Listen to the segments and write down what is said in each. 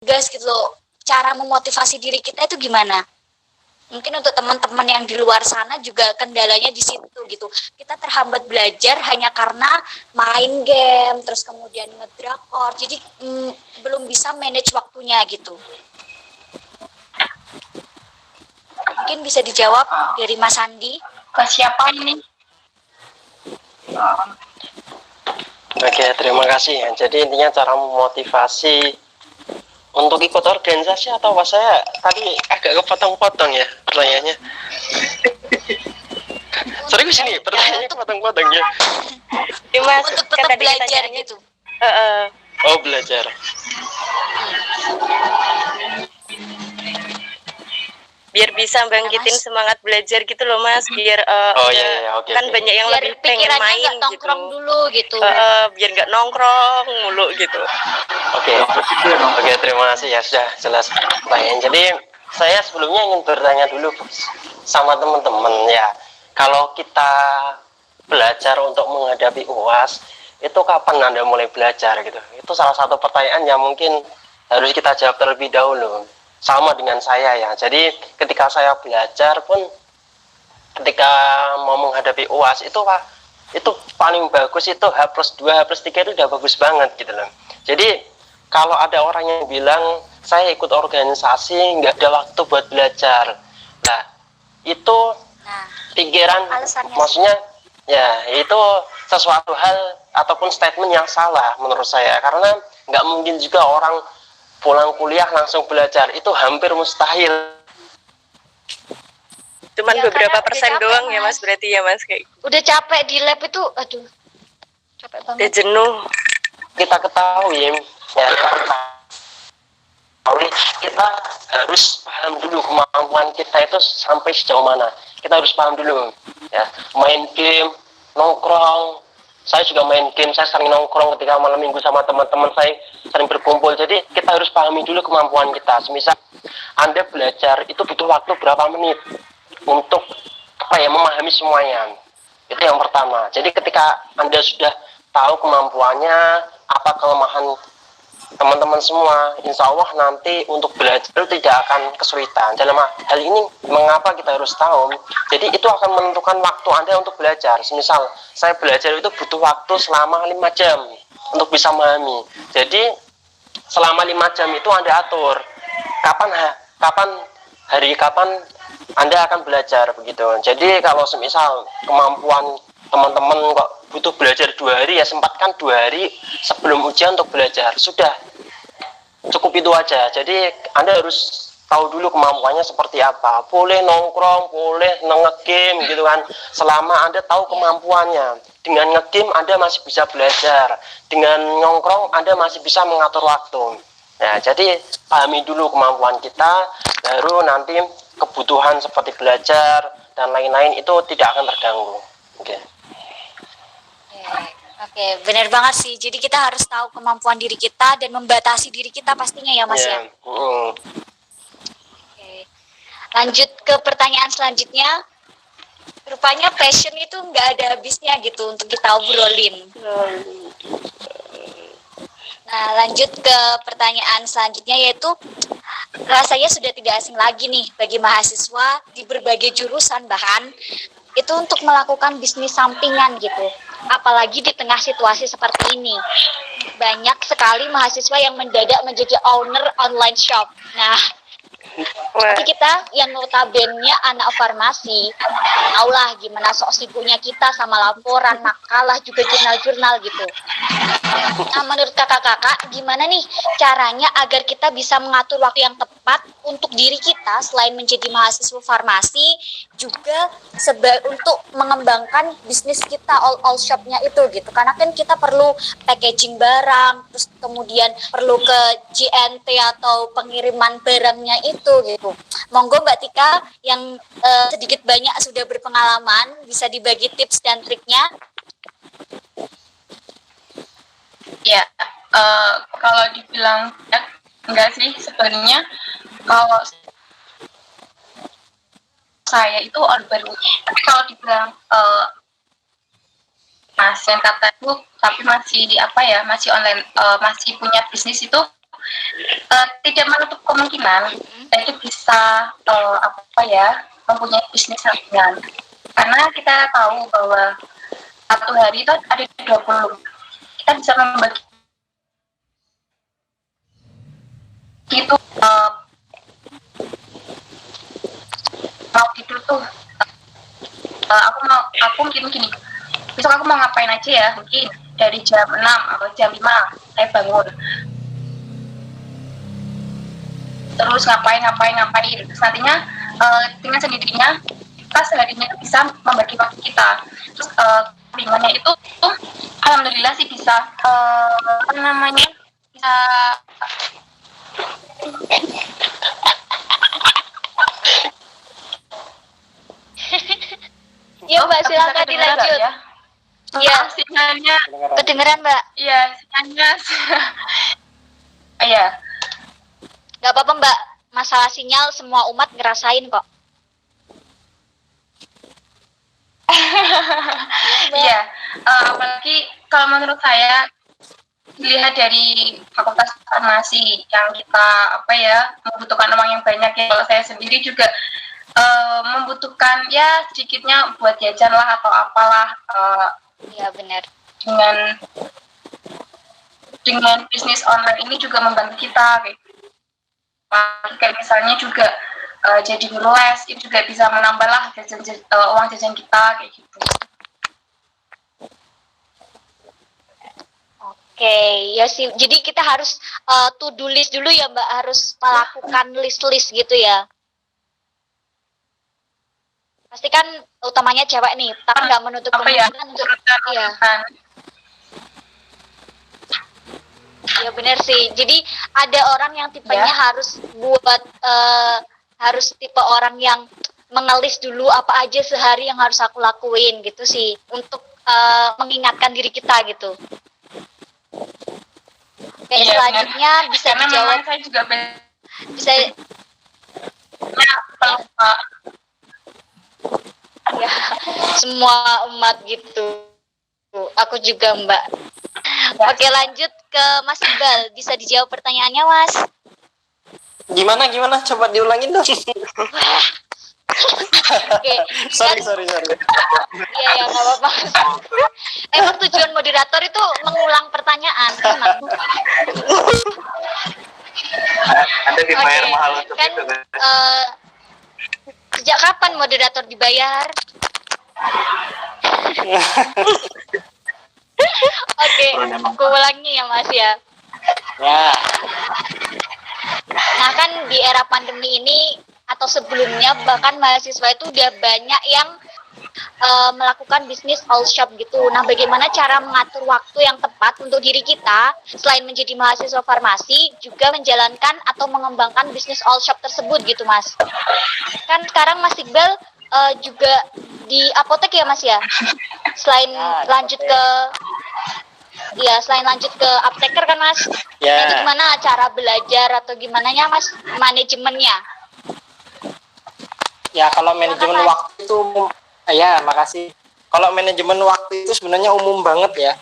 gas gitu loh. Cara memotivasi diri kita itu gimana? Mungkin untuk teman-teman yang di luar sana juga kendalanya di situ gitu. Kita terhambat belajar hanya karena main game, terus kemudian ngedrakor. Jadi belum bisa manage waktunya gitu. Mungkin bisa dijawab dari Mas Andi. Ke siapa ini? Oke, terima kasih ya. Jadi intinya cara memotivasi untuk ikut organisasi atau apa, saya tadi agak kepotong-potong ya pertanyaannya. Serius ini pertanyaannya kepotong-potong ya. Mas, untuk tetap belajar gitu. Oh, belajar. Biar bisa bangkitin semangat belajar gitu loh Mas, biar okay, kan banyak yang biar lebih pengen main gak nongkrong gitu. dulu gitu. Biar nggak nongkrong mulu gitu. Oke, terima kasih ya, sudah jelas pertanyaan. Jadi saya sebelumnya ingin bertanya dulu sama teman-teman ya, kalau kita belajar untuk menghadapi UAS itu kapan Anda mulai belajar gitu? Itu salah satu pertanyaan yang mungkin harus kita jawab terlebih dahulu. Sama dengan saya ya. Jadi ketika saya belajar pun, ketika mau menghadapi UAS itu paling bagus itu H+2, H+3 itu udah bagus banget gitu loh. Jadi kalau ada orang yang bilang saya ikut organisasi nggak ada waktu buat belajar, nah itu pikiran, maksudnya ya itu sesuatu hal ataupun statement yang salah menurut saya, karena nggak mungkin juga orang pulang kuliah langsung belajar, itu hampir mustahil. Cuman ya, beberapa persen capek, doang Mas. Ya Mas, berarti ya Mas kayak udah capek di lab itu, aduh capek banget, udah jenuh. Kita ketahui ya, kita harus paham dulu kemampuan kita itu sampai sejauh mana. Kita harus paham dulu ya, main game, nongkrong. Saya juga main game, saya sering nongkrong ketika malam minggu sama teman-teman saya, sering berkumpul. Jadi kita harus pahami dulu kemampuan kita. Semisal Anda belajar itu butuh waktu berapa menit untuk memahami semuanya. Itu yang pertama. Jadi ketika Anda sudah tahu kemampuannya, apa kelemahan teman-teman semua, insya Allah nanti untuk belajar tidak akan kesulitan. Dalam hal ini mengapa kita harus tahu? Jadi itu akan menentukan waktu Anda untuk belajar. Misal saya belajar itu butuh waktu selama 5 jam untuk bisa memahami. Jadi selama 5 jam itu Anda atur kapan Anda akan belajar begitu. Jadi kalau semisal kemampuan teman-teman kok butuh belajar 2 hari, ya sempatkan 2 hari sebelum ujian untuk belajar. Sudah cukup itu aja. Jadi Anda harus tahu dulu kemampuannya seperti apa. Boleh nongkrong, boleh nge-game gitu kan, selama Anda tahu kemampuannya. Dengan nge-game Anda masih bisa belajar, dengan nongkrong Anda masih bisa mengatur waktu. Nah, jadi pahami dulu kemampuan kita, baru nanti kebutuhan seperti belajar dan lain-lain itu tidak akan terganggu. Oke, benar banget sih. Jadi kita harus tahu kemampuan diri kita dan membatasi diri kita pastinya ya Mas ya. Oke. Lanjut ke pertanyaan selanjutnya. Rupanya passion itu nggak ada habisnya gitu untuk kita obrolin. Nah, lanjut ke pertanyaan selanjutnya, yaitu rasanya sudah tidak asing lagi nih bagi mahasiswa di berbagai jurusan bahkan itu untuk melakukan bisnis sampingan gitu. Apalagi di tengah situasi seperti ini. Banyak sekali mahasiswa yang mendadak menjadi owner online shop. Nah, tapi kita yang notabene anak farmasi, tahulah gimana sok sibuknya kita sama laporan, makalah, juga jurnal-jurnal gitu. Nah, menurut kakak-kakak, gimana nih caranya agar kita bisa mengatur waktu yang tepat untuk diri kita selain menjadi mahasiswa farmasi, juga untuk mengembangkan bisnis kita all shopnya itu gitu. Karena kan kita perlu packaging barang, terus kemudian perlu ke GNT atau pengiriman barangnya itu gitu. Monggo Mbak Tika yang sedikit banyak sudah berpengalaman, bisa dibagi tips dan triknya. Ya, kalau dibilang enggak sih sebenarnya. Kalau saya itu baru, tapi kalau dibilang Mas yang kata itu, tapi masih masih online, masih punya bisnis itu tidak menutup kemungkinan itu bisa mempunyai bisnis sampingan, karena kita tahu bahwa satu hari itu ada 20, kita bisa membagi itu mau tidur tuh, aku mungkin gini, besok aku mau ngapain aja ya, mungkin dari jam 6 atau jam 5 saya bangun, terus ngapain, terus nantinya dengan sendirinya kita seharinya bisa membagi waktu kita, terus sampingannya itu alhamdulillah sih bisa bisa Iya Mbak, silakan dilanjut. Ya? Iya, Sinyalnya, kedengeran Mbak. iya sinyalnya, iya. Gak apa-apa Mbak, masalah sinyal semua umat ngerasain kok. Iya, apalagi kalau menurut saya dilihat dari fakultas farmasi yang kita membutuhkan uang yang banyak ya. Kalau saya sendiri juga membutuhkan ya sedikitnya buat jajan lah atau apalah. Iya benar. Dengan bisnis online ini juga membantu kita kayak misalnya juga jadi guru les itu juga bisa menambah lah uang jajan kita kayak gitu. Oke, ya sih. Jadi kita harus to-do list dulu ya Mbak, harus melakukan list-list gitu ya. Pasti kan utamanya cewek nih, tapi nggak menutup kemungkinan untuk iya. Ya benar sih. Jadi ada orang yang tipenya harus harus tipe orang yang mengelis dulu apa aja sehari yang harus aku lakuin gitu sih, untuk mengingatkan diri kita gitu. Oke, selanjutnya bisa dijawab. Saya juga bisa ya, semua umat gitu. Aku juga Mbak. Oke, lanjut ke Mas Iqbal. Bisa dijawab pertanyaannya Mas? Gimana? Coba diulangin dong. Oke. Sorry. Iya, nggak apa-apa. Emang tujuan moderator itu mengulang pertanyaan, emang. Anda dibayar Oke, mahal untuk kan, itu kan? Sejak kapan moderator dibayar? Oke, aku ulangi ya Mas ya. Ya. Nah kan di era pandemi ini atau sebelumnya bahkan mahasiswa itu udah banyak yang melakukan bisnis all shop gitu. Nah bagaimana cara mengatur waktu yang tepat untuk diri kita selain menjadi mahasiswa farmasi juga menjalankan atau mengembangkan bisnis all shop tersebut gitu Mas. Kan sekarang Mas Iqbal juga di apotek ya Mas ya. Selain lanjut ke apteker kan Mas. Ya. Itu gimana cara belajar atau gimana ya Mas manajemennya? Ya kalau manajemen Mas. waktu itu ya makasih. Kalau manajemen waktu itu sebenarnya umum banget ya.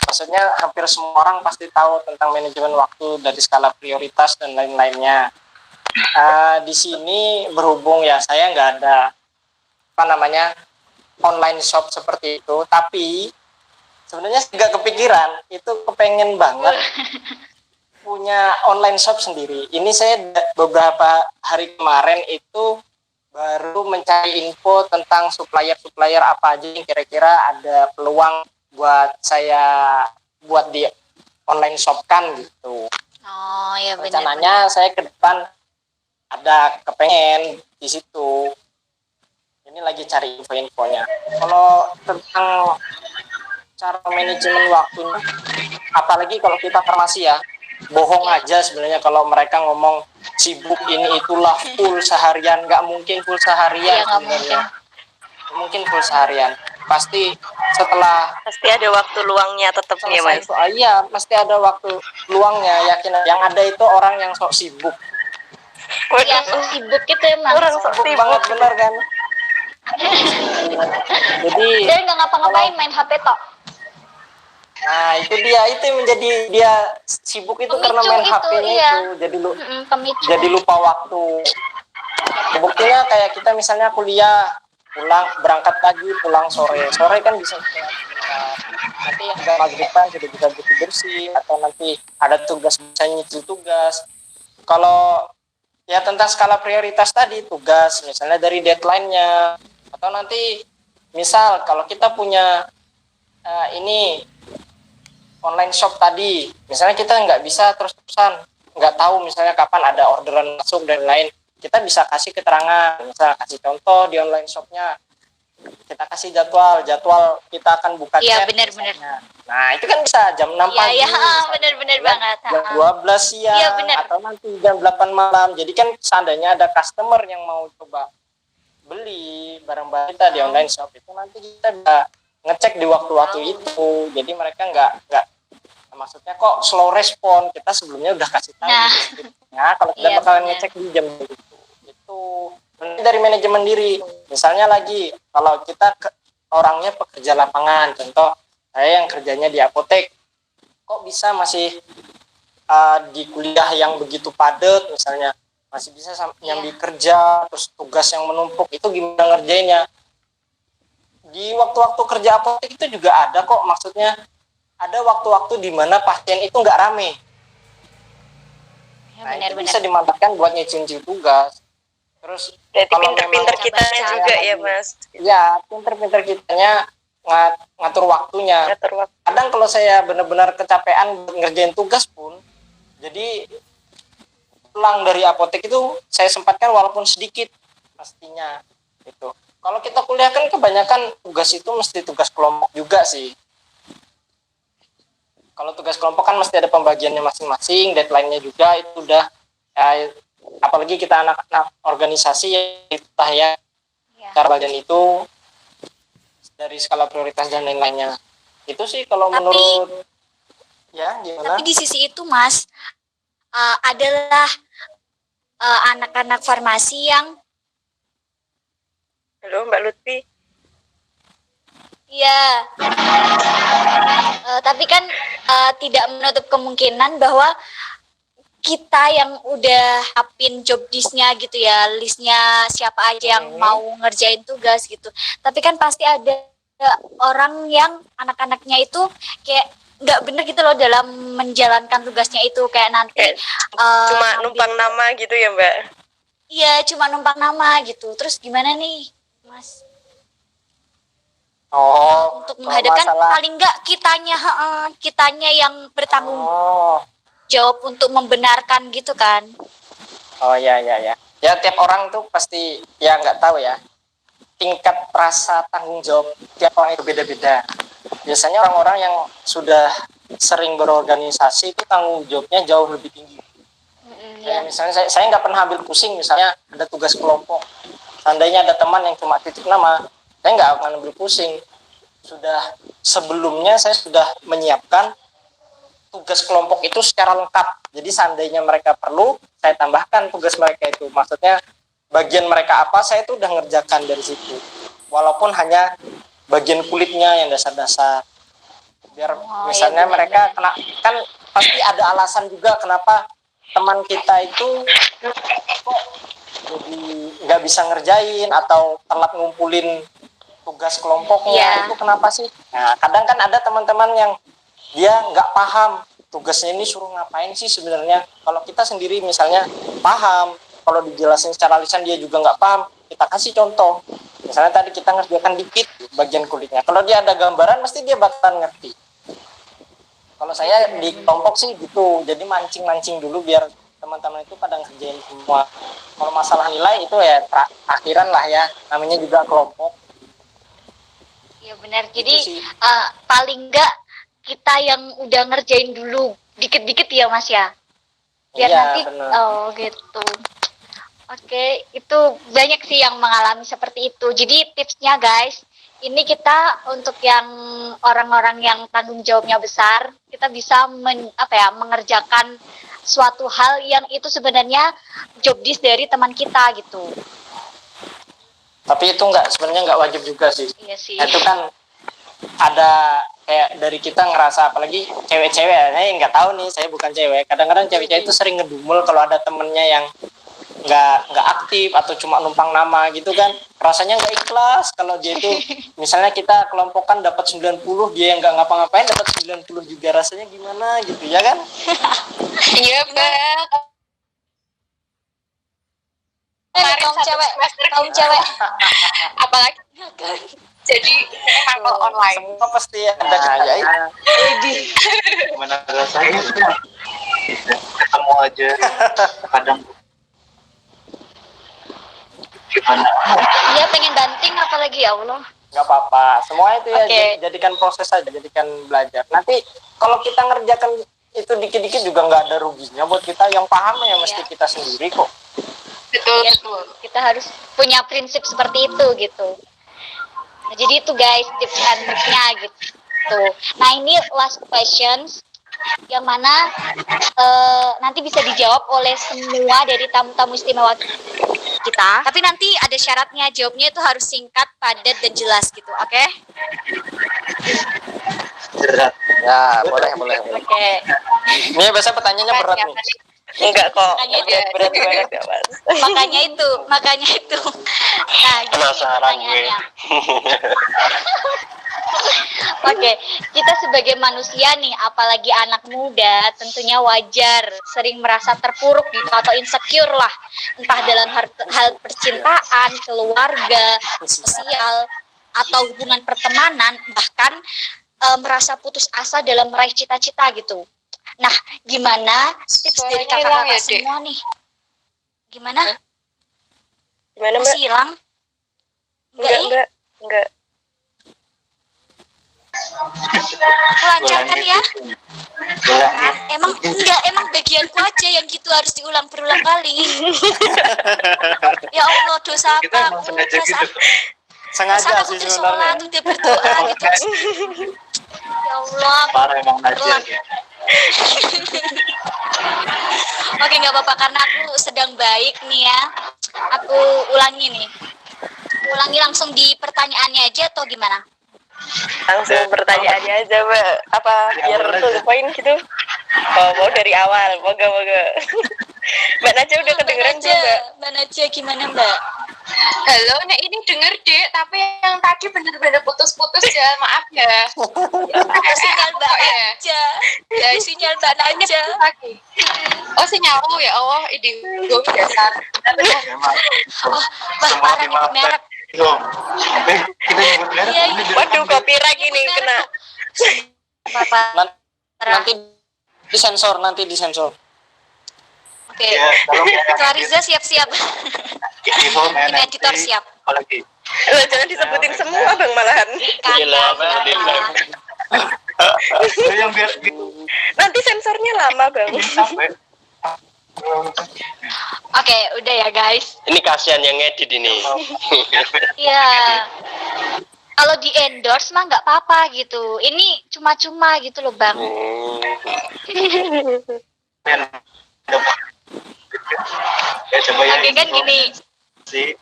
Maksudnya hampir semua orang pasti tahu tentang manajemen waktu dari skala prioritas dan lain-lainnya. Di sini berhubung ya saya nggak ada online shop seperti itu, tapi sebenarnya nggak kepikiran, itu kepengen banget punya online shop sendiri. Ini saya beberapa hari kemarin itu baru mencari info tentang supplier apa aja yang kira-kira ada peluang buat saya buat di online shop kan gitu. Oh ya benar. Rencananya saya ke depan ada kepengen di situ. Ini lagi cari info-infonya. Kalau tentang cara manajemen waktunya, apalagi kalau kita farmasi ya, bohong aja sebenarnya kalau mereka ngomong sibuk ini itulah full seharian. Nggak mungkin full seharian sebenarnya. Mungkin full seharian. Pasti ada waktu luangnya tetap ya Mas. Iya, pasti ada waktu luangnya. Yakin yang ada itu orang yang sok sibuk. Ya sibuk gitu emang. Orang sok Sibuk sibuk. banget bener kan. Jadi Dia nggak ngapa-ngapain, main HP tok. Nah, itu yang menjadi dia sibuk itu karena Pemicu main itu, HP-nya iya. itu. Pemicu. Jadi lupa waktu. Buktinya kayak kita misalnya kuliah, pulang berangkat pagi, pulang sore. Sore kan bisa istirahat sebentar. Nanti agak maghriban sudah bisa bersih-bersih, atau nanti ada tugas bisa nyicil tugas. Kalau ya tentang skala prioritas tadi, tugas misalnya dari deadline-nya, atau nanti misal kalau kita punya ini online shop tadi, misalnya kita nggak bisa terus-terusan, nggak tahu misalnya kapan ada orderan masuk dan lain, kita bisa kasih keterangan, misalnya kasih contoh di online shopnya, kita kasih jadwal kita akan buka Iya, chat benar-benar. misalnya. Nah itu kan bisa jam 6 pagi, Iya, misalnya, benar-benar ya, banget. jam 12 siang, Iya, benar. atau nanti jam 8 malam. Jadi kan seandainya ada customer yang mau coba beli barang-barang kita di online shop, itu nanti kita bisa ngecek di waktu-waktu itu. Jadi mereka nggak maksudnya kok slow respon, kita sebelumnya udah kasih tahu nah kalau kita iya, bakalan benar. ngecek di jam itu dari manajemen diri. Misalnya lagi kalau kita orangnya pekerja lapangan, contoh saya yang kerjanya di apotek, kok bisa masih di kuliah yang begitu padat, misalnya masih bisa nyambi kerja, terus tugas yang menumpuk, itu gimana ngerjainnya. Di waktu-waktu kerja apotek itu juga ada kok, maksudnya ada waktu-waktu di mana pasien itu nggak rame. Ya, Nah, itu benar-benar. bisa dimanfaatkan buat nyicil tugas. Terus Berarti kalau pinter-pinter memang kitanya baca juga lagi, ya Mas. ya pinter-pinter kitanya ngatur waktunya. Ngatur waktu. Kadang kalau saya benar-benar kecapean ngerjain tugas pun, jadi pulang dari apotek itu saya sempatkan walaupun sedikit pastinya itu. Kalau kita kuliah kan kebanyakan tugas itu mesti tugas kelompok juga sih. Kalau tugas kelompok kan mesti ada pembagiannya masing-masing, deadline-nya juga itu udah ya, apalagi kita anak-anak organisasi ya cara bagian itu dari skala prioritas dan lain-lainnya. Itu sih kalau menurut ya gimana? Tapi di sisi itu Mas, adalah anak-anak farmasi yang Halo Mbak Lutfi. iya, tapi kan tidak menutup kemungkinan bahwa kita yang udah apin job list-nya gitu ya, listnya siapa aja yang mau ngerjain tugas gitu. Tapi kan pasti ada orang yang anak-anaknya itu kayak nggak bener gitu loh dalam menjalankan tugasnya itu, kayak nanti Cuma numpang nama gitu ya Mbak? Iya, cuma numpang nama gitu. Terus gimana nih, Mas? Untuk menghadapan paling nggak kitanya yang bertanggung jawab untuk membenarkan gitu kan. Oh ya. Ya tiap orang tuh pasti ya nggak tahu ya. Tingkat rasa tanggung jawab tiap orang itu beda-beda. Biasanya orang-orang yang sudah sering berorganisasi itu tanggung jawabnya jauh lebih tinggi. Ya, misalnya saya nggak pernah ambil pusing, misalnya ada tugas kelompok. Seandainya ada teman yang cuma titip nama, saya nggak akan ambil pusing. Sebelumnya saya sudah menyiapkan tugas kelompok itu secara lengkap. Jadi seandainya mereka perlu, saya tambahkan tugas mereka itu. Maksudnya bagian mereka apa, saya itu udah ngerjakan dari situ. Walaupun hanya bagian kulitnya yang dasar-dasar. Biar misalnya mereka kena, kan pasti ada alasan juga kenapa teman kita itu kok jadi nggak bisa ngerjain atau telat ngumpulin tugas kelompoknya, itu kenapa sih? Nah, kadang kan ada teman-teman yang dia nggak paham tugasnya ini suruh ngapain sih sebenarnya. Kalau kita sendiri misalnya paham, kalau dijelasin secara lisan dia juga nggak paham, kita kasih contoh. Misalnya tadi kita ngerjakan dikit bagian kulitnya, kalau dia ada gambaran mesti dia bakalan ngerti. Kalau saya di kelompok sih gitu, jadi mancing-mancing dulu biar teman-teman itu pada ngerjain semua. Kalau masalah nilai itu ya akhiran lah ya, namanya juga kelompok. Iya benar. Jadi paling enggak kita yang udah ngerjain dulu dikit-dikit ya Mas ya. Biar nanti bener. Gitu. Oke, itu banyak sih yang mengalami seperti itu. Jadi tipsnya guys, ini kita untuk yang orang-orang yang tanggung jawabnya besar, kita bisa mengerjakan suatu hal yang itu sebenarnya job desk dari teman kita gitu. Tapi itu sebenarnya nggak wajib juga sih. Iya sih. Itu kan ada kayak dari kita ngerasa, apalagi cewek-cewek ya, saya nggak tahu nih, saya bukan cewek, kadang-kadang cewek-cewek itu sering ngedumel kalau ada temennya yang nggak aktif atau cuma numpang nama gitu kan, rasanya nggak ikhlas kalau dia itu misalnya kita kelompokan dapat 90, dia yang nggak ngapa-ngapain dapat 90 juga, rasanya gimana gitu ya kan. Iya Mbak. kaum cewek Apalagi jadi mangkok online. Semua pasti ada ya. Gimana rasanya ketemu aja kadang gimana? Iya, pengen banting apalagi, ya Allah. Nggak apa-apa, semua itu ya Oke. jadikan proses aja, jadikan belajar. Nanti kalau kita ngerjakan itu dikit-dikit juga nggak ada ruginya buat kita, yang paham ya mesti Iya. kita sendiri kok. Betul, Ya, betul. kita harus punya prinsip seperti itu gitu. Nah, jadi itu guys tips and triknya gitu. Nah, ini last questions yang mana nanti bisa dijawab oleh semua dari tamu-tamu istimewa kita. Tapi nanti ada syaratnya, jawabnya itu harus singkat, padat, dan jelas gitu, oke? Berat. Ya, boleh. Oke. Ini biasanya pertanyaannya berat nih. Enggak kok. Makanya itu. Berat banget ya, Mas. Makanya itu. Nah, gini Penasaran gue. pertanyaannya. Oke, kita sebagai manusia nih, apalagi anak muda, tentunya wajar sering merasa terpuruk gitu, atau insecure lah, entah dalam hal percintaan, keluarga, sosial, atau hubungan pertemanan, bahkan merasa putus asa dalam meraih cita-cita gitu. Nah, gimana tips dari Suaranya hilang kakak-kakak ya, Dek? semua nih? Gimana? Gimana, Mbak? Masih hilang? Enggak. Lancar kan ya? Ulangin. Emang bagianku aja yang gitu harus diulang berulang kali. Ya Allah, dosa Kita apa emang aku? sengaja gitu. Sengaja Dosa sih aku sebenarnya. sholat, udah berdoa gitu. Ya Allah. Parah emang Najwa. Ulang. Oke, nggak apa-apa karena aku sedang baik nih ya. Aku ulangi nih. Ulangi langsung di pertanyaannya aja atau gimana? Langsung pertanyaannya aja, Mbak. Apa biar to the point gitu? Oh, mau dari awal. Moga. Mbak Najwa udah kedengeran belum, Mbak? Mbak Najwa gimana, Mbak? Halo, Nek, ini denger Dek, tapi yang tadi bener-bener putus-putus ya, maaf ya. Sinyal Mbak Najwa. Ya, sinyal Mbak Najwa. Lagi. Oh, sinyalmu ya Allah, ini gue dasar. Memang Wah, semua parah nih dimaafkan. merek. Dong. Kita nyebut merek. Iya, ini iya. Waduh, copyright ini kena. Apa? Nanti disensor. Oke. Ya, tolong ya. Klariza siap-siap. Di-home ya, Tim editor nanti. siap. Apalagi. Loh, jangan disebutin semua, Bang, malahan. Gila, Bang. Itu yang biar Nanti sensornya lama, Bang. sampai. Oke, udah ya guys. Ini kasihan yang ngedit ini. Ya, kalau di endorse mah nggak apa-apa gitu. Ini cuma-cuma gitu loh bang. Ya coba ya. Oke kan gini. Sih.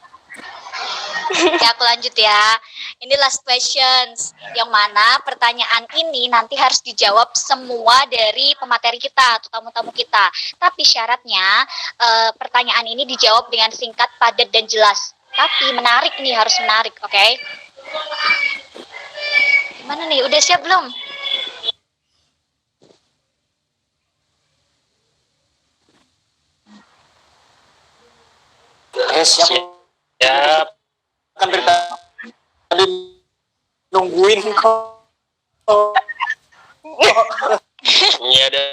Ya aku lanjut ya. Ini last questions. Yang mana pertanyaan ini nanti harus dijawab semua dari pemateri kita atau tamu-tamu kita. Tapi syaratnya pertanyaan ini dijawab dengan singkat, padat dan jelas. Tapi menarik nih, harus menarik, oke? Gimana nih? Udah siap belum? Siap. Siap. Kan dari tadi nungguin kok. Iya ada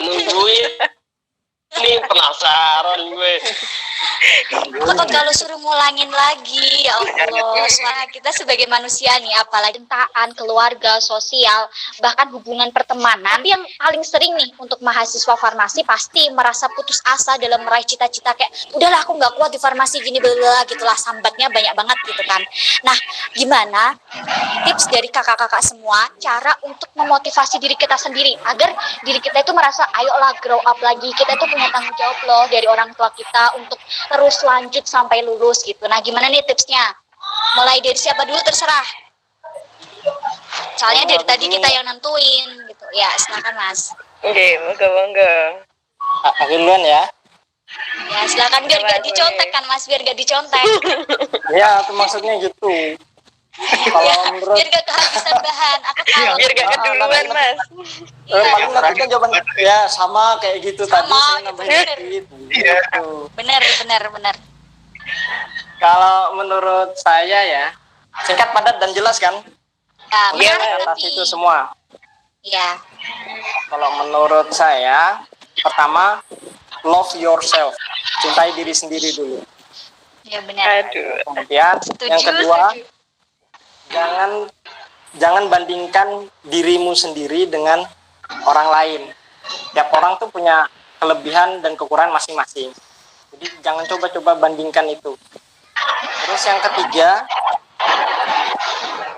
nungguin. Ini penasaran gue. Kok kalau suruh ngulangin lagi, ya Allah. Soalnya kita sebagai manusia nih, apalagi cintaan, keluarga, sosial, bahkan hubungan pertemanan. Tapi yang paling sering nih untuk mahasiswa farmasi pasti merasa putus asa dalam meraih cita-cita, kayak udahlah aku nggak kuat di farmasi gini, bla gitulah, sambatnya banyak banget gitu kan. Nah, gimana tips dari kakak-kakak semua cara untuk memotivasi diri kita sendiri agar diri kita itu merasa ayolah grow up lagi, kita itu punya tanggung jawab loh dari orang tua kita untuk terus lanjut sampai lulus gitu. Nah, gimana nih tipsnya? Mulai dari siapa dulu terserah. Soalnya Oh, dari tadi begini. kita yang nentuin gitu. Ya, silakan Mas. Oke, monggo. Aku duluan ya. Ya, silakan biar Boleh, gak dicontek kan Mas, biar gak dicontek. Ya, itu maksudnya gitu. Kalau menurut Biar gak kehabisan bahan. Aku tahu. Biar gak keduluan, Mas. paling nanti kan jawaban ya sama kayak gitu tadi Sama, saya gitu, nambahin bener. dikit. Iya. Gitu. Benar. Kalau menurut saya ya, singkat padat dan jelas kan? Ya, Iya, menarik Atas tapi. itu semua. Ya, Kalau menurut saya, pertama love yourself, cintai diri sendiri dulu. ya benar. Aduh. Kemudian yang kedua, jangan bandingkan dirimu sendiri dengan orang lain. Tiap orang tuh punya kelebihan dan kekurangan masing-masing. Jadi jangan coba-coba bandingkan itu. Terus yang ketiga,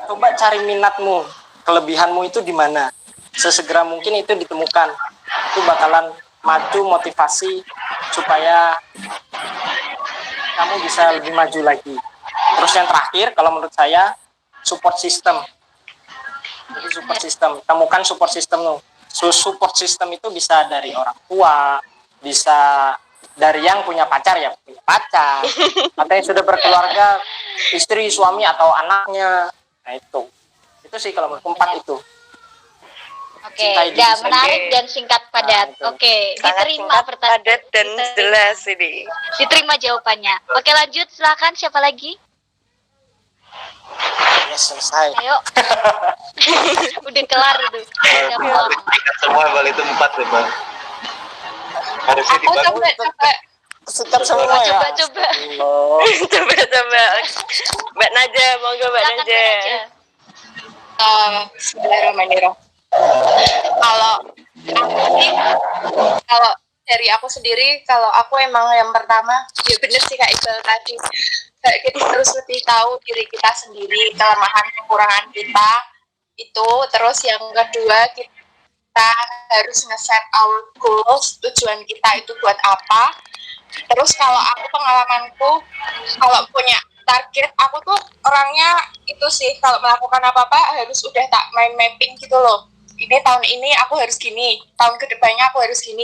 coba cari minatmu, kelebihanmu itu di mana. Sesegera mungkin itu ditemukan. Itu bakalan maju motivasi supaya kamu bisa lebih maju lagi. Terus yang terakhir, kalau menurut saya, support system. Jadi support system, temukan support system lo. Support system itu bisa dari orang tua, bisa dari yang punya pacar ya punya pacar, atau yang sudah berkeluarga, istri, suami atau anaknya. Nah itu sih kalau menurut empat itu. Oke, Cintai diri ya sendiri. menarik dan singkat padat. Nah, itu. Oke, Sangat diterima singkat, pertanyaan. padat dan jelas ini. Diterima jawabannya. Oke, lanjut silakan siapa lagi? Ya selesai. Ayo. Udah kelar itu. Udah pulang. Ikat semua balik itu 4 deh bang. Harusnya Aku dibagi. coba Sikat semua ya. Coba. Astagfirullah. Coba. Mbak Naja, monggo Mbak Silakan Naja. Mbak Naja. Bismillahirrahmanirrahim. Kalau aku sih, kalau dari aku sendiri, kalau aku emang yang pertama, ya bener sih Kak Iqbal tadi, kayak kita harus lebih tahu diri kita sendiri, kelemahan kekurangan kita itu. Terus yang kedua, kita harus nge-set our goals, tujuan kita itu buat apa. Terus kalau aku pengalamanku, kalau punya target, aku tuh orangnya itu sih, kalau melakukan apa-apa harus udah tak mind mapping gitu loh. Ini tahun ini aku harus gini, tahun kedepannya aku harus gini.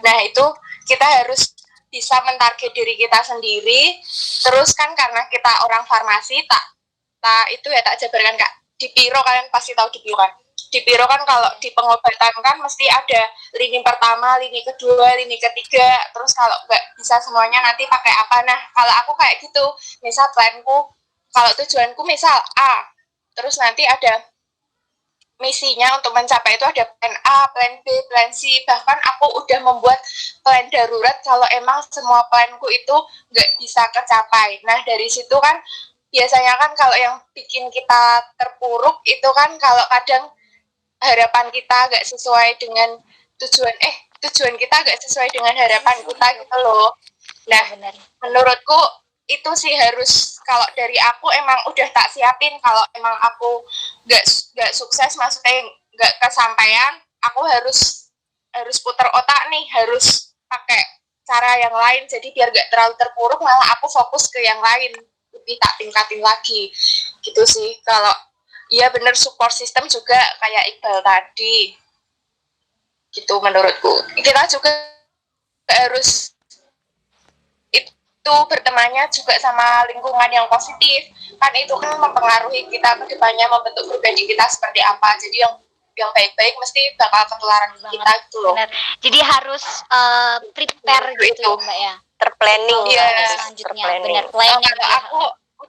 Nah itu kita harus bisa mentarget diri kita sendiri. Terus kan karena kita orang farmasi, tak itu ya tak jabarkan Kak. Di Piro kalian pasti tahu di Piro kan. Di Piro kan kalau di pengobatan kan mesti ada lini pertama, lini kedua, lini ketiga. Terus kalau nggak bisa semuanya nanti pakai apa. Nah kalau aku kayak gitu, misal planku, kalau tujuanku misal A, terus nanti ada misinya untuk mencapai itu ada plan A, plan B, plan C. Bahkan aku udah membuat plan darurat kalau emang semua planku itu nggak bisa kecapai. Nah dari situ kan biasanya kan kalau yang bikin kita terpuruk itu kan kalau kadang harapan kita nggak sesuai dengan tujuan kita nggak sesuai dengan harapan kita gitu loh. Nah Benar. menurutku itu sih harus, kalau dari aku emang udah tak siapin kalau emang aku nggak sukses, maksudnya nggak kesampaian, aku harus putar otak nih, harus pakai cara yang lain, jadi biar nggak terlalu terpuruk, malah aku fokus ke yang lain, lebih tak tingkatin lagi gitu sih. Kalau iya bener, support system juga kayak Iqbal tadi gitu menurutku. Kita juga harus itu bertemannya juga sama lingkungan yang positif, kan itu kan mempengaruhi kita ke depannya, membentuk pribadi kita seperti apa. Jadi yang baik-baik mesti bakal ketularan kita gitu loh. Benar. Jadi harus prepare gitu Itu. ya, Mbak ya. Terplanning. Iya, Selanjutnya benar planning. Kalau aku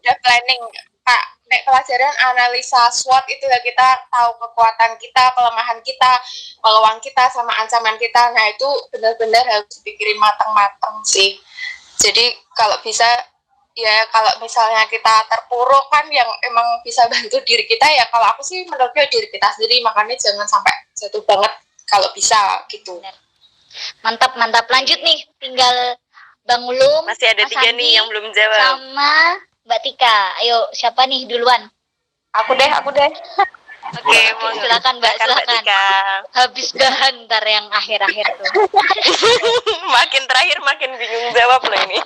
udah planning Kak, nek pelajaran analisa SWOT itu ya, kita tahu kekuatan kita, kelemahan kita, peluang kita, sama ancaman kita. Nah itu benar-benar harus dipikirin matang-matang sih. Jadi kalau bisa ya, kalau misalnya kita terpuruk kan, yang emang bisa bantu diri kita ya, kalau aku sih menurutnya diri kita sendiri, makanya jangan sampai jatuh banget kalau bisa gitu. Mantap. Lanjut nih, tinggal Bang Ulum, Masih ada Mas 3 Andi, nih yang belum jawab. sama Mbak Tika. Ayo, siapa nih duluan? Aku deh. Oke, monggo. Silakan Mbak, Mbak silakan. Tika. Habis bahan ntar yang akhir-akhir tuh. Makin terakhir makin bingung jawab loh ini.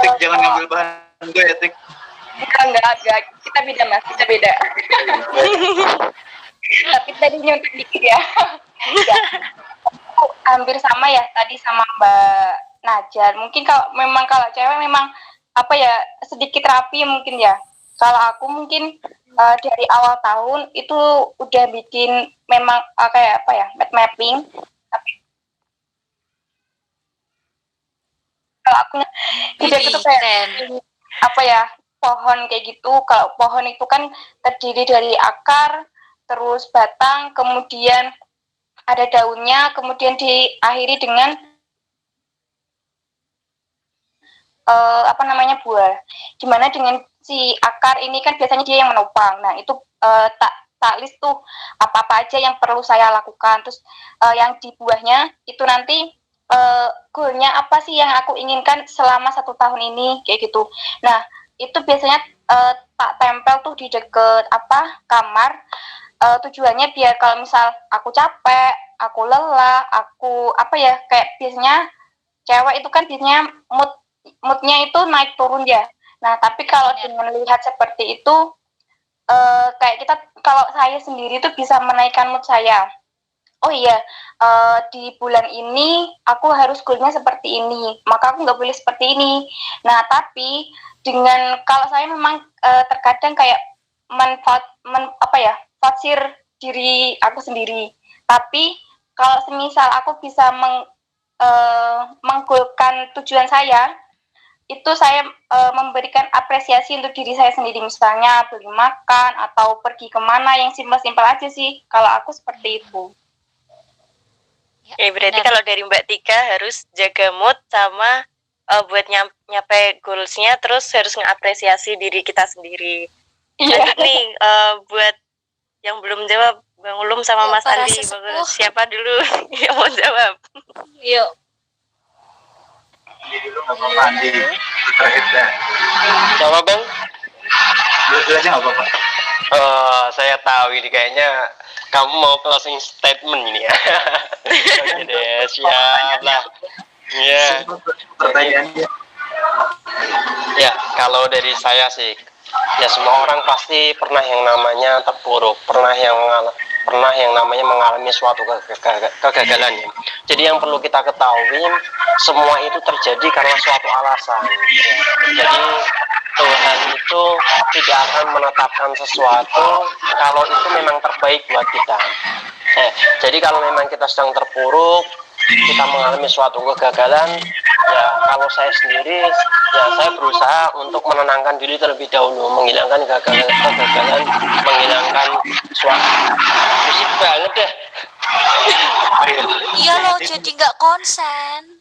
Tik, jangan ngambil bahan gue ya Tik. Enggak, kita beda mas, kita beda. Tapi tadi nyontek dikit ya. Ya, aku hampir sama ya tadi sama Mbak Najar. Mungkin kalau cewek memang apa ya sedikit rapi mungkin ya. Kalau aku mungkin dari awal tahun itu udah bikin memang kayak apa ya mapping. Tapi kalau aku tidak itu kayak apa ya pohon kayak gitu. Kalau pohon itu kan terdiri dari akar, terus batang, kemudian ada daunnya, kemudian diakhiri dengan buah. Gimana dengan si akar ini kan biasanya dia yang menopang. Nah itu tak list tuh apa aja yang perlu saya lakukan. Terus yang di buahnya itu nanti goalnya apa sih yang aku inginkan selama 1 tahun ini kayak gitu. Nah itu biasanya tak tempel tuh di deket kamar. Tujuannya biar kalau misal aku capek, aku lelah, aku kayak biasanya cewek itu kan biasanya moodnya itu naik turun ya. Nah tapi kalau dengan lihat seperti itu kayak kalau saya sendiri tuh bisa menaikkan mood saya. Oh iya, di bulan ini aku harus goalnya seperti ini, maka aku nggak boleh seperti ini. Nah tapi dengan kalau saya memang terkadang kayak forcir diri aku sendiri. Tapi kalau semisal aku bisa menggolkan tujuan saya, itu saya memberikan apresiasi untuk diri saya sendiri, misalnya beli makan atau pergi kemana yang simpel-simpel aja sih. Kalau aku seperti itu. Oke, berarti kalau dari Mbak Tika harus jaga mood sama buat nyampe goals-nya, terus harus ngapresiasi diri kita sendiri. Iya. Lanjut nih buat yang belum jawab, Bang Ulum sama Mas Andi, siapa dulu yang mau jawab? Yuk. Andi dulu nggak apa-apa, Andi terakhir dah. Coba Bang. Dulu aja nggak apa-apa. Saya tahu ini kayaknya kamu mau closing statement ini ya. Oke deh, siap lah. Iya. Pertanyaannya. Ya, kalau dari saya sih, ya semua orang pasti pernah yang namanya terpuruk, pernah yang namanya mengalami suatu kegagalan ya. Jadi yang perlu kita ketahui, semua itu terjadi karena suatu alasan. Ya. Jadi Tuhan itu tidak akan menetapkan sesuatu kalau itu memang terbaik buat kita. Jadi kalau memang kita sedang terpuruk, kita mengalami suatu kegagalan, ya kalau saya sendiri, ya saya berusaha untuk menenangkan diri terlebih dahulu, menghilangkan kegagalan, menghilangkan suatu musik banget deh. Iya loh, jadi nggak konsen.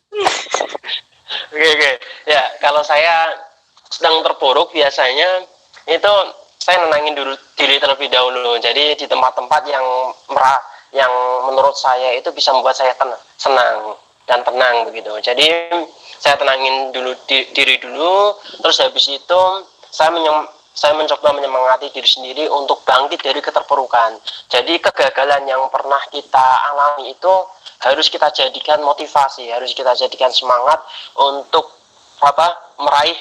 Oke. Ya kalau saya sedang terpuruk biasanya itu saya nenangin dulu diri terlebih dahulu. Jadi di tempat-tempat yang menurut saya itu bisa membuat saya senang dan tenang begitu. Jadi saya tenangin dulu diri dulu, terus habis itu saya mencoba menyemangati diri sendiri untuk bangkit dari keterpurukan. Jadi kegagalan yang pernah kita alami itu harus kita jadikan motivasi, harus kita jadikan semangat untuk meraih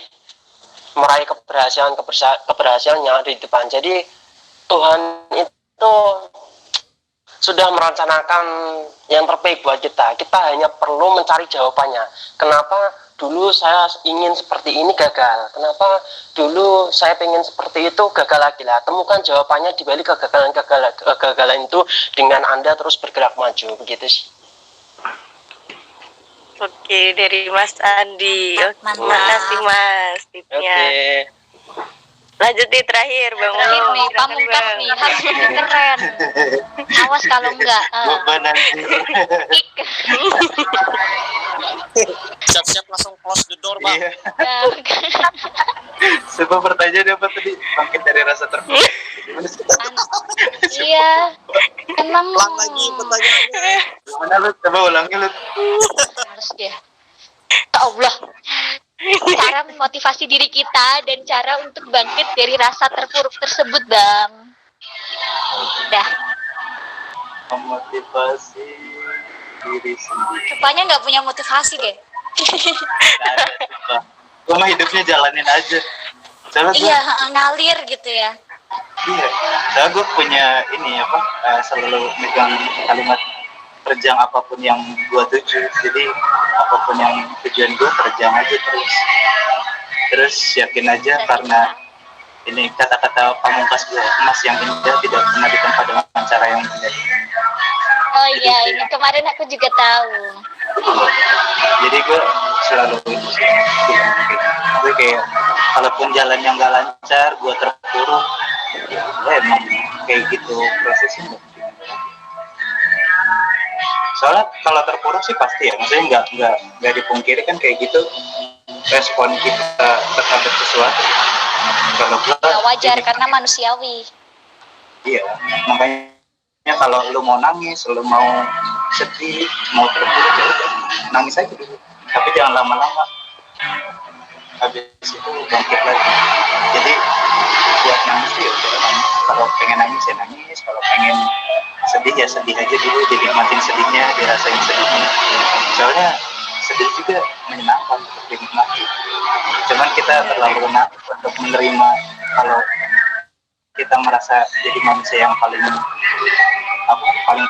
keberhasilan yang ada di depan. Jadi Tuhan itu sudah merencanakan yang terbaik buat kita. Kita hanya perlu mencari jawabannya. Kenapa dulu saya ingin seperti ini gagal? Kenapa dulu saya pengen seperti itu gagal lagi? Lah, temukan jawabannya di balik kegagalan itu dengan Anda terus bergerak maju. Begitu sih. Oke, dari Mas Andi. Mantap. Makasih Mas tipnya. Oke. Lanjut nih terakhir Bang Terakhir Ulum. nih, pamungkas nih, harus keren. Awas kalau enggak. Beban nanti. Siap-siap langsung close the door, Bang. Iya. Sebuah pertanyaan apa tadi? Bangkit dari rasa terpuruk. Iya, emang Ulang lagi pertanyaannya. Gimana lu? Coba ulangi lu. harus dia. Ya Allah, cara memotivasi diri kita dan cara untuk bangkit dari rasa terpuruk tersebut, Bang. Dah, Memotivasi diri sendiri. rupanya nggak punya motivasi deh. Gue mah hidupnya jalanin aja. Coba Iya, ngalir gitu ya. Iya, saya gue punya ini apa selalu megang kalimat terjang apapun yang gue tuju. Jadi apapun yang tujuan gue terjang aja terus yakin aja karena ini kata-kata pamungkas gue, emas yang indah tidak pernah ditempa dengan cara yang mudah. Oh iya, ini kemarin aku juga tahu. Jadi gue selalu itu sih bilang gitu. Gue kayak kalaupun jalan yang gak lancar gue terpuruk, ya emang kayak gitu prosesnya. Soalnya kalau terpuruk sih pasti ya, maksudnya nggak dipungkiri kan kayak gitu respon kita terhadap sesuatu. Kalau gue Ya, wajar karena manusiawi. iya, makanya kalau lu mau nangis, lu mau sedih, mau terpuruk, ya udah, nangis aja dulu. Tapi jangan lama-lama. Habis itu bangkit lagi. Jadi buat nangis tuh ya udah nangis. Kalau pengen nangis ya nangis. Kalau pengen sedih ya sedih aja dulu. Dinikmatin sedihnya, dirasain sedihnya. Soalnya sedih juga menyenangkan untuk dinikmati. Cuman kita terlalu naif untuk menerima kalau kita merasa jadi manusia yang paling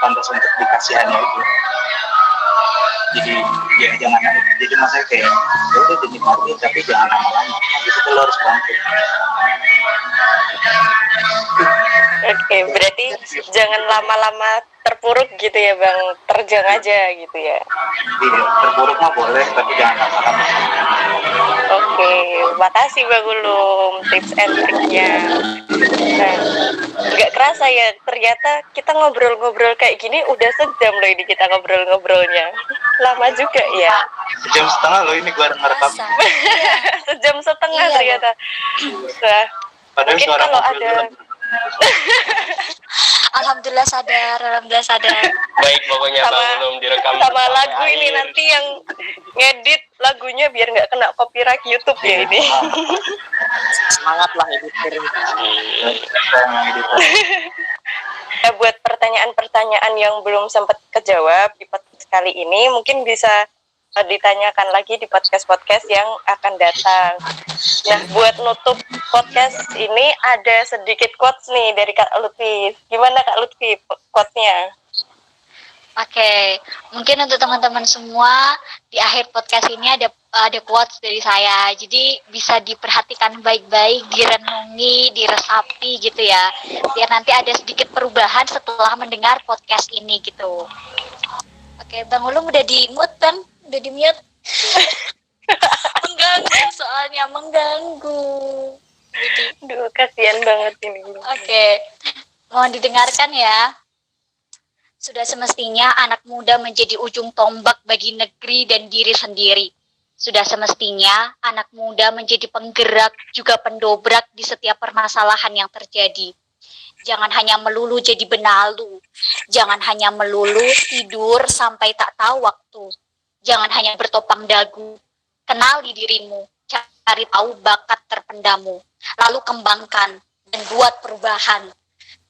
pantas untuk dikasihani itu. Jadi ya jangan naif. Jadi maksudnya kayak ya udah dinikmati tapi jangan lama-lama. Habis itu lo harus bangkit. Oke, berarti jangan lama-lama terpuruk gitu ya Bang, terjang aja gitu ya. Iya, terpuruk mah boleh tapi jangan lama-lama. Oke, makasih Bang Ulum tips and triknya. Nah, nggak kerasa ya, ternyata kita ngobrol-ngobrol kayak gini udah sejam loh ini kita ngobrol-ngobrolnya. Lama juga ya. Sejam setengah loh ini gua ngerekam. Masa? Sejam setengah Iya, ternyata. Nah, Padahal mungkin suara kalau mobil ada Alhamdulillah sadar. Baik, pokoknya Sama- Bang Ulum direkam sama sampai lagu ini akhir. nanti yang ngedit lagunya biar nggak kena copyright YouTube ya ini. Semangat lah editor. Nah, buat pertanyaan-pertanyaan yang belum sempat kejawab di podcast kali ini mungkin bisa ditanyakan lagi di podcast-podcast yang akan datang. Nah, buat nutup podcast ini ada sedikit quotes nih dari Kak Lutfi. Gimana Kak Lutfi quotes-nya? Oke, mungkin untuk teman-teman semua di akhir podcast ini ada quotes dari saya. Jadi bisa diperhatikan baik-baik, direnungi, diresapi gitu ya. Biar nanti ada sedikit perubahan setelah mendengar podcast ini gitu. Oke, Bang Ulum udah di-mute kan? Udah di-mute? Mengganggu soalnya, mengganggu. Jadi, Duh, kasihan banget ini. oke, mohon didengarkan ya. Sudah semestinya anak muda menjadi ujung tombak bagi negeri dan diri sendiri. Sudah semestinya anak muda menjadi penggerak juga pendobrak di setiap permasalahan yang terjadi. Jangan hanya melulu jadi benalu. Jangan hanya melulu tidur sampai tak tahu waktu. Jangan hanya bertopang dagu. Kenali dirimu, cari tahu bakat terpendammu. Lalu kembangkan dan buat perubahan.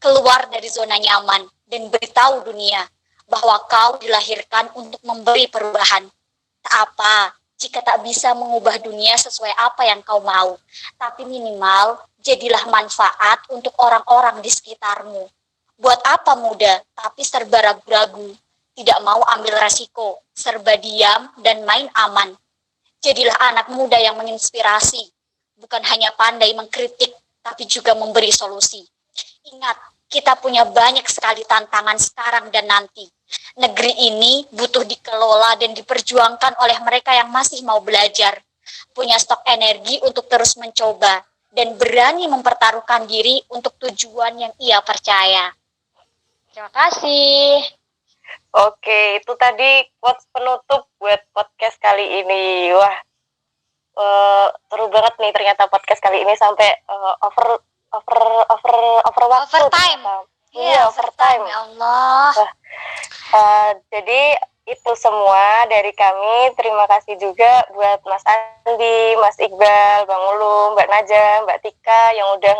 Keluar dari zona nyaman dan beritahu dunia bahwa kau dilahirkan untuk memberi perubahan. Tak apa jika tak bisa mengubah dunia sesuai apa yang kau mau, tapi minimal jadilah manfaat untuk orang-orang di sekitarmu. Buat apa muda, tapi serba ragu-ragu, tidak mau ambil resiko, serba diam dan main aman. Jadilah anak muda yang menginspirasi, bukan hanya pandai mengkritik, tapi juga memberi solusi. Ingat, kita punya banyak sekali tantangan sekarang dan nanti. Negeri ini butuh dikelola dan diperjuangkan oleh mereka yang masih mau belajar, punya stok energi untuk terus mencoba, dan berani mempertaruhkan diri untuk tujuan yang ia percaya. Terima kasih. Oke, itu tadi quotes penutup buat podcast kali ini. Wah, seru banget nih ternyata podcast kali ini sampai over waktu. Overtime. Iya, overtime. Ya Allah. Jadi itu semua dari kami. Terima kasih juga buat Mas Andi, Mas Iqbal, Bang Ulum, Mbak Naja, Mbak Tika yang udah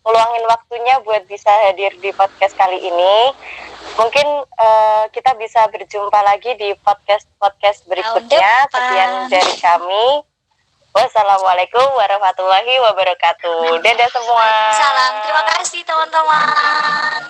ngeluangin waktunya buat bisa hadir di podcast kali ini. Mungkin kita bisa berjumpa lagi di podcast berikutnya. Tahun depan. Sekian dari kami. Wassalamualaikum warahmatullahi wabarakatuh. Dadah semua. Salam, terima kasih teman-teman.